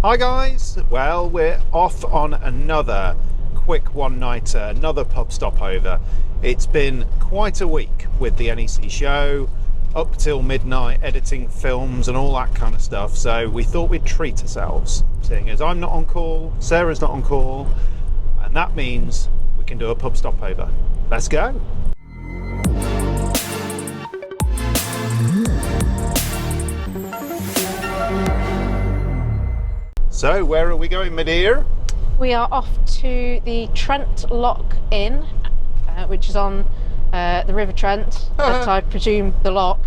Hi guys, well we're off on another quick one-nighter, another pub stopover. It's been quite a week with the NEC show, up till midnight editing films and all that kind of stuff, so we thought we'd treat ourselves, seeing as I'm not on call, Sarah's not on call, and that means we can do a pub stopover. Let's go! So, where are we going, my dear? We are off to the Trent Lock Inn, which is on the River Trent, but I presume the lock.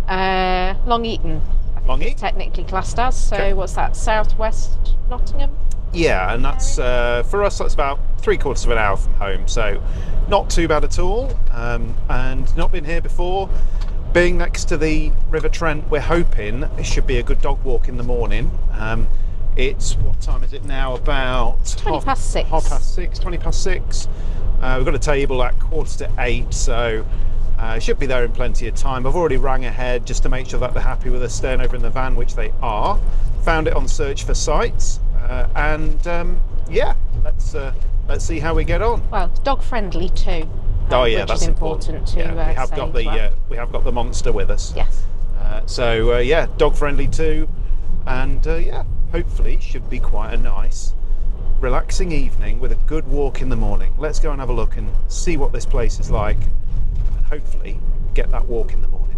Long Eaton, I think it's technically classed as. So okay. What's that, southwest Nottingham? Yeah, and that's, for us, that's about 3/4 of an hour from home, so not too bad at all. And not been here before. Being next to the River Trent, we're hoping it should be a good dog walk in the morning. It's, what time is it now? About 20 past 6. 20 past 6. We've got a table at 7:45, so should be there in plenty of time. I've already rang ahead just to make sure that they're happy with us staying over in the van, which they are. Found it on Search for Sites, yeah, let's see how we get on. Well, it's dog friendly too. Oh yeah, which that's is important to yeah, we have got the we have got the monster with us. Yes. Yeah, dog friendly too, and yeah. Hopefully should be quite a nice relaxing evening with a good walk in the morning. Let's go and have a look and see what this place is like and hopefully get that walk in the morning.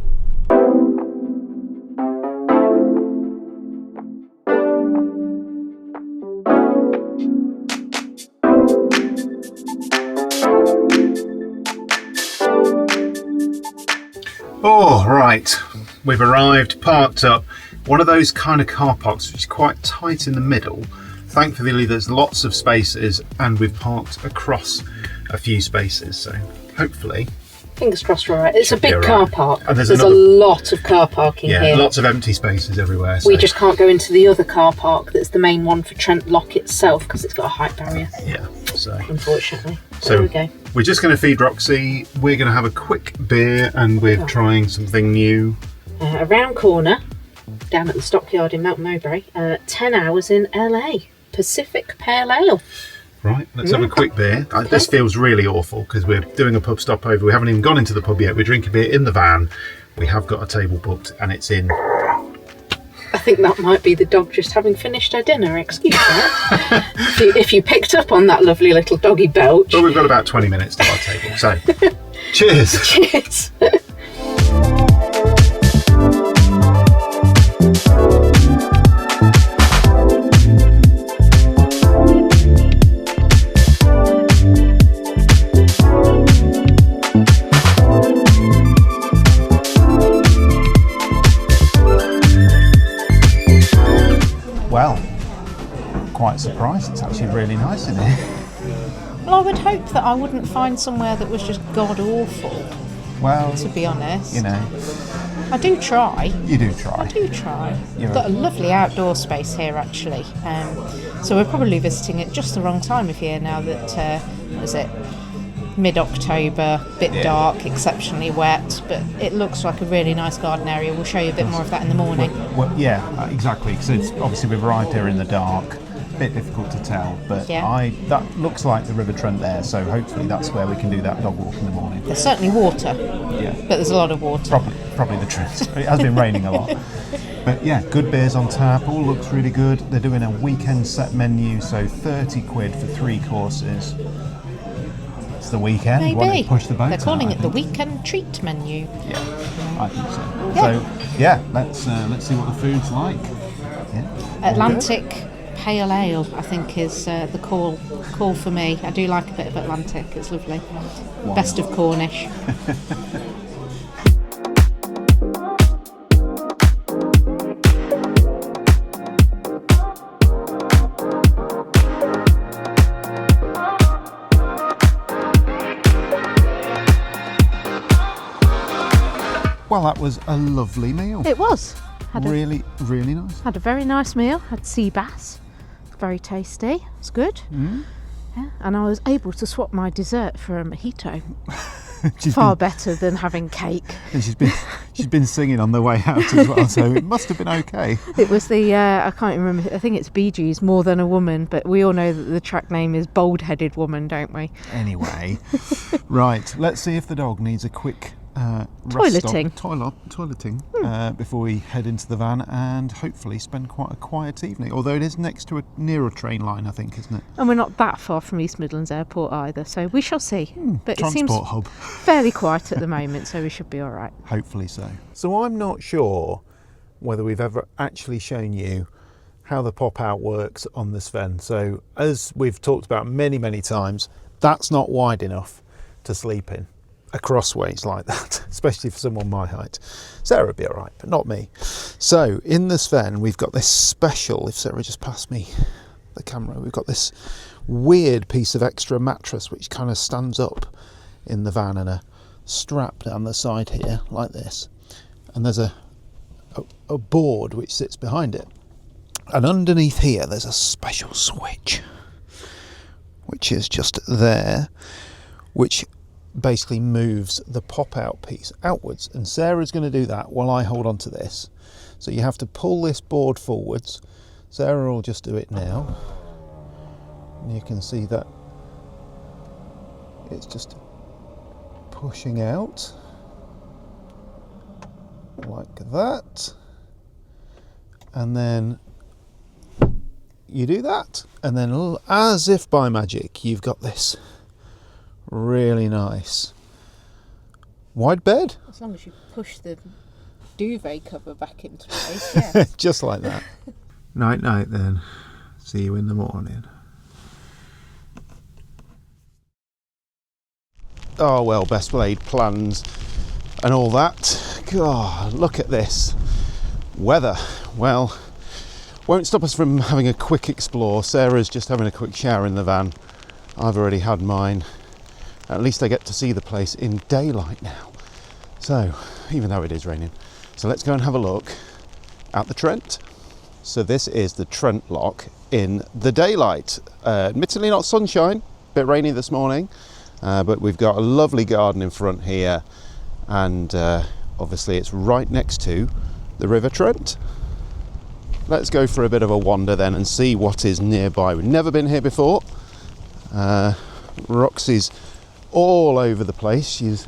Oh, right, we've arrived, parked up. One of those kind of car parks which is quite tight in the middle. Thankfully there's lots of spaces and we've parked across a few spaces, so hopefully fingers crossed we're alright. It's a big car park and there's a lot of car parking here. Lots of empty spaces everywhere, so. We just can't go into the other car park that's the main one for Trent Lock itself because it's got a height barrier, so unfortunately. So there we go. We're just going to feed Roxy, we're going to have a quick beer and we're trying something new. A round corner down at the stockyard in Mount Mowbray, 10 hours in LA, Pacific Pale Ale. Right, let's have a quick beer. This feels really awful because we're doing a pub stopover. We haven't even gone into the pub yet. We're drinking beer in the van. We have got a table booked and it's in. I think that might be the dog just having finished her dinner, excuse me. if you picked up on that lovely little doggy belch. Well, we've got about 20 minutes to our table, so cheers. Cheers. Well, quite surprised. It's actually really nice in here. Well, I would hope that I wouldn't find somewhere that was just god awful. Well, to be honest, you know, I do try. You do try. I do try. We've got a lovely outdoor space here, actually. So we're probably visiting at just the wrong time of year now that what is it? Mid-October, bit dark, exceptionally wet, but it looks like a really nice garden area. We'll show you a bit more of that in the morning. Well, yeah, exactly, because obviously we've arrived here in the dark, a bit difficult to tell, but that looks like the River Trent there, so hopefully that's where we can do that dog walk in the morning. There's certainly water, but there's a lot of water. Probably the Trent. It has been raining a lot. But yeah, good beers on tap, all looks really good. They're doing a weekend set menu, so 30 quid for 3 courses. The weekend. Maybe. Want to push the boat. They're calling it the weekend treat menu. Yeah, I think so. So yeah, let's see what the food's like. Yeah. Atlantic Pale Ale, I think, is the call for me. I do like a bit of Atlantic. It's lovely. Wow. Best of Cornish. Well, that was a lovely meal. It was. Really nice. Had a very nice meal. Had sea bass. Very tasty. It's good. Yeah. And I was able to swap my dessert for a mojito. Far better than having cake. And she's been singing on the way out as well, so it must have been okay. It was the I can't remember. I think it's Bee Gees, More Than a Woman, but we all know that the track name is Bald Headed Woman, don't we? Anyway, right. Let's see if the dog needs a quick toileting before we head into the van and hopefully spend quite a quiet evening. Although it is next to near a train line, I think, isn't it? And we're not that far from East Midlands Airport either, so we shall see. But it seems hub. fairly quiet at the moment, so we should be all right. Hopefully so. So I'm not sure whether we've ever actually shown you how the pop out works on this van. So as we've talked about many times, that's not wide enough to sleep in crossways like that, especially for someone my height. Sarah would be all right, but not me. So in this van, we've got this special, if Sarah just passed me the camera, we've got this weird piece of extra mattress which kind of stands up in the van and a strap down the side here like this. And there's a board which sits behind it. And underneath here, there's a special switch, which is just there, which basically moves the pop-out piece outwards, and Sarah's going to do that while I hold on to this. So you have to pull this board forwards. Sarah will just do it now, and you can see that it's just pushing out like that, and then you do that, and then as if by magic you've got this really nice wide bed. As long as you push the duvet cover back into place, yeah. Just like that. Night then. See you in the morning. Oh well, best laid plans and all that. God, look at this weather. Well, won't stop us from having a quick explore. Sarah's just having a quick shower in the van. I've already had mine. At least I get to see the place in daylight now. So, even though it is raining. So let's go and have a look at the Trent. So this is the Trent Lock in the daylight. Admittedly not sunshine, a bit rainy this morning, but we've got a lovely garden in front here, and obviously it's right next to the River Trent. Let's go for a bit of a wander then and see what is nearby. We've never been here before. Roxy's all over the place. She's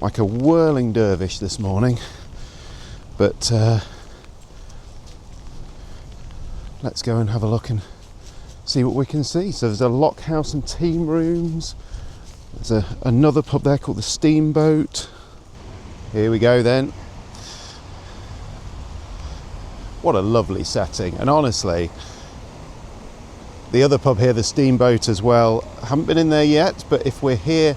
like a whirling dervish this morning, but let's go and have a look and see what we can see. So there's a lock house and team rooms. There's another pub there called the Steamboat. Here we go then. What a lovely setting, and honestly the other pub here, the Steamboat as well, haven't been in there yet, but if we're here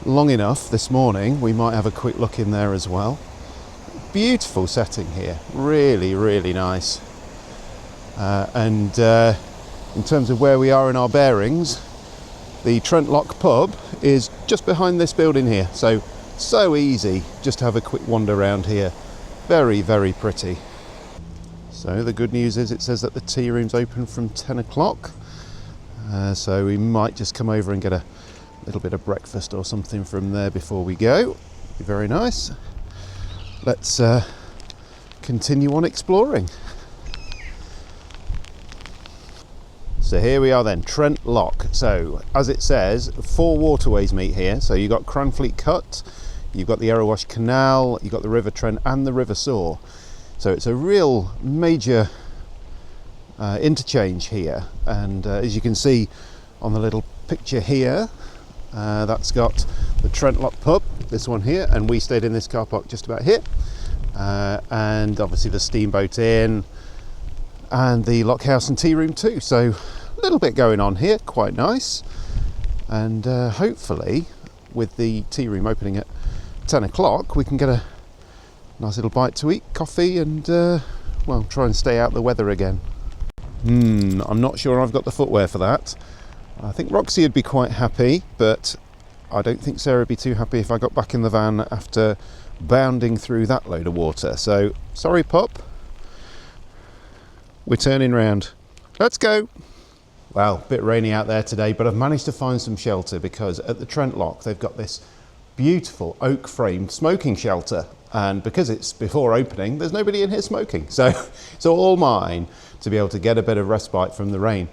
long enough this morning we might have a quick look in there as well. Beautiful setting here, really nice. And in terms of where we are in our bearings, the Trent Lock pub is just behind this building here, so easy just to have a quick wander around here. Very pretty. So the good news is it says that the tea room's open from 10 o'clock. So we might just come over and get a little bit of breakfast or something from there before we go. Be very nice. Let's continue on exploring. So here we are then, Trent Lock. So as it says, 4 waterways meet here. So you've got Cranfleet Cut, you've got the Erewash Canal, you've got the River Trent and the River Soar. So it's a real major interchange here, and as you can see on the little picture here, that's got the Trent Lock pub, this one here, and we stayed in this car park just about here, and obviously the Steamboat Inn and the Lock House and Tea Room too. So a little bit going on here, quite nice, and hopefully with the tea room opening at 10 o'clock we can get a nice little bite to eat, coffee, and well, try and stay out the weather again. I'm not sure I've got the footwear for that. I think Roxy would be quite happy, but I don't think Sarah would be too happy if I got back in the van after bounding through that load of water. So, sorry pup, we're turning round. Let's go. Well, a bit rainy out there today, but I've managed to find some shelter because at the Trent Lock they've got this beautiful oak framed smoking shelter. And because it's before opening, there's nobody in here smoking. So it's all mine to be able to get a bit of respite from the rain.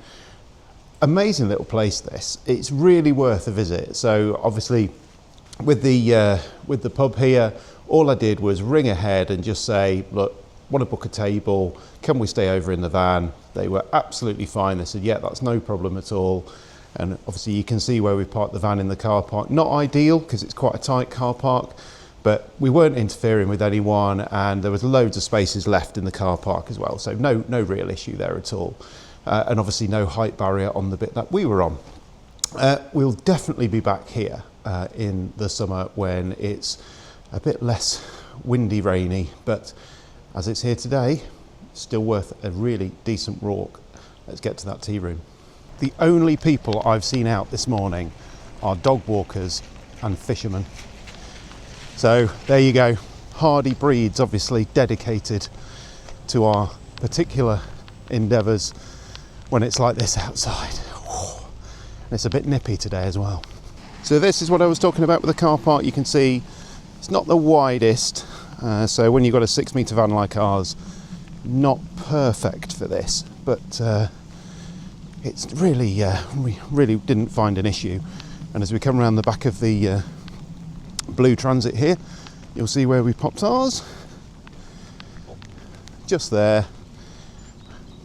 Amazing little place this. It's really worth a visit. So obviously with the pub here, all I did was ring ahead and just say, look, want to book a table, can we stay over in the van? They were absolutely fine. They said, yeah, that's no problem at all. And obviously you can see where we parked the van in the car park. Not ideal because it's quite a tight car park, but we weren't interfering with anyone, and there was loads of spaces left in the car park as well. So no real issue there at all. And obviously no height barrier on the bit that we were on. We'll definitely be back here in the summer when it's a bit less windy, rainy, but as it's here today, still worth a really decent walk. Let's get to that tea room. The only people I've seen out this morning are dog walkers and fishermen. So there you go, hardy breeds obviously dedicated to our particular endeavours when it's like this outside. And it's a bit nippy today as well. So this is what I was talking about with the car park. You can see it's not the widest, so when you've got a 6 metre van like ours, not perfect for this, but it's really, we really didn't find an issue. And as we come around the back of the blue Transit here, you'll see where we popped ours. Just there,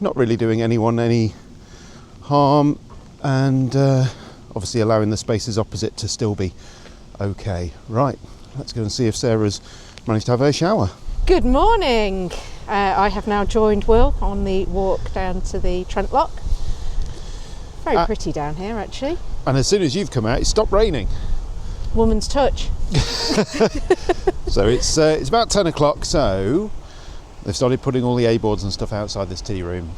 not really doing anyone any harm, and obviously allowing the spaces opposite to still be okay. Right, let's go and see if Sarah's managed to have her shower. Good morning. I have now joined Will on the walk down to the Trent Lock. Very pretty down here actually. And as soon as you've come out, it stopped raining. Woman's touch. So it's about 10 o'clock, so they've started putting all the A-boards and stuff outside this tea room.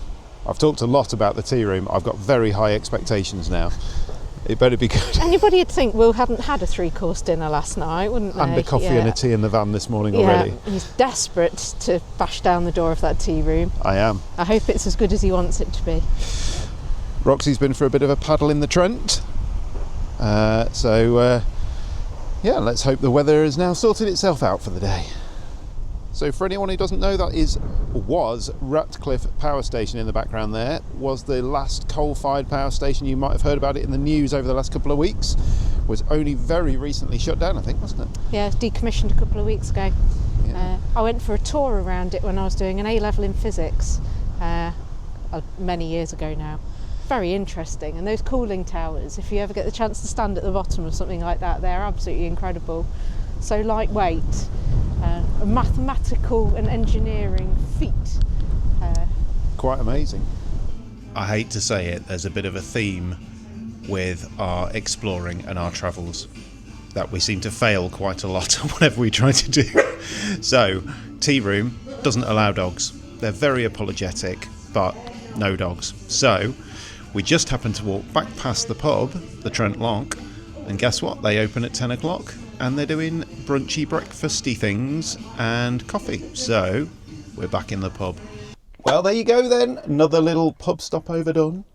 I've talked a lot about the tea room. I've got very high expectations now. It better be good. Anybody would think Will hadn't had a 3-course dinner last night, wouldn't they? And a coffee and a tea in the van this morning already. He's desperate to bash down the door of that tea room. I am. I hope it's as good as he wants it to be. Roxy's been for a bit of a paddle in the Trent. Yeah, let's hope the weather has now sorted itself out for the day. So for anyone who doesn't know, that was Ratcliffe Power Station in the background there. Was the last coal-fired power station. You might have heard about it in the news over the last couple of weeks. Was only very recently shut down, I think, wasn't it? Yeah, it was decommissioned a couple of weeks ago. Yeah. I went for a tour around it when I was doing an A-level in physics many years ago now. Very interesting, and those cooling towers, if you ever get the chance to stand at the bottom of something like that, they're absolutely incredible. So lightweight, a mathematical and engineering feat. Quite amazing. I hate to say it, there's a bit of a theme with our exploring and our travels that we seem to fail quite a lot whatever we try to do. So, tea room doesn't allow dogs. They're very apologetic, but no dogs. So we just happened to walk back past the pub, the Trent Lock, and guess what? They open at 10 o'clock and they're doing brunchy, breakfasty things and coffee. So we're back in the pub. Well, there you go then. Another little pub stopover done.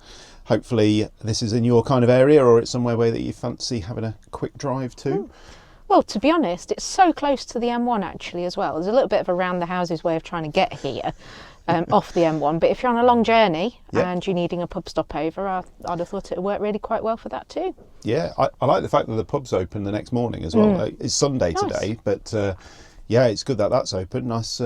Hopefully this is in your kind of area, or it's somewhere where that you fancy having a quick drive to. Well, to be honest, it's so close to the M1 actually as well. There's a little bit of a round the houses way of trying to get here. Off the M1, but if you're on a long journey and you're needing a pub stopover, I'd have thought it would work really quite well for that too. Yeah, I like the fact that the pub's open the next morning as well. It's Sunday today, but yeah, it's good that that's open. Nice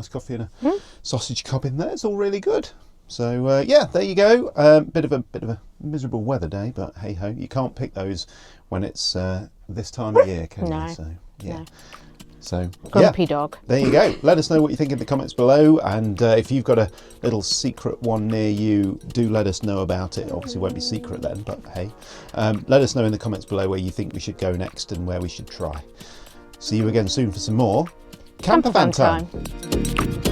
coffee and a sausage cob in there. It's all really good. So yeah, there you go. Bit of a miserable weather day, but hey ho, you can't pick those when it's this time of year, can you? So yeah. No. So, grumpy dog. There you go. Let us know what you think in the comments below, and if you've got a little secret one near you, do let us know about it. Obviously it won't be secret then, but hey, let us know in the comments below where you think we should go next and where we should try. See you again soon for some more Campervan Time.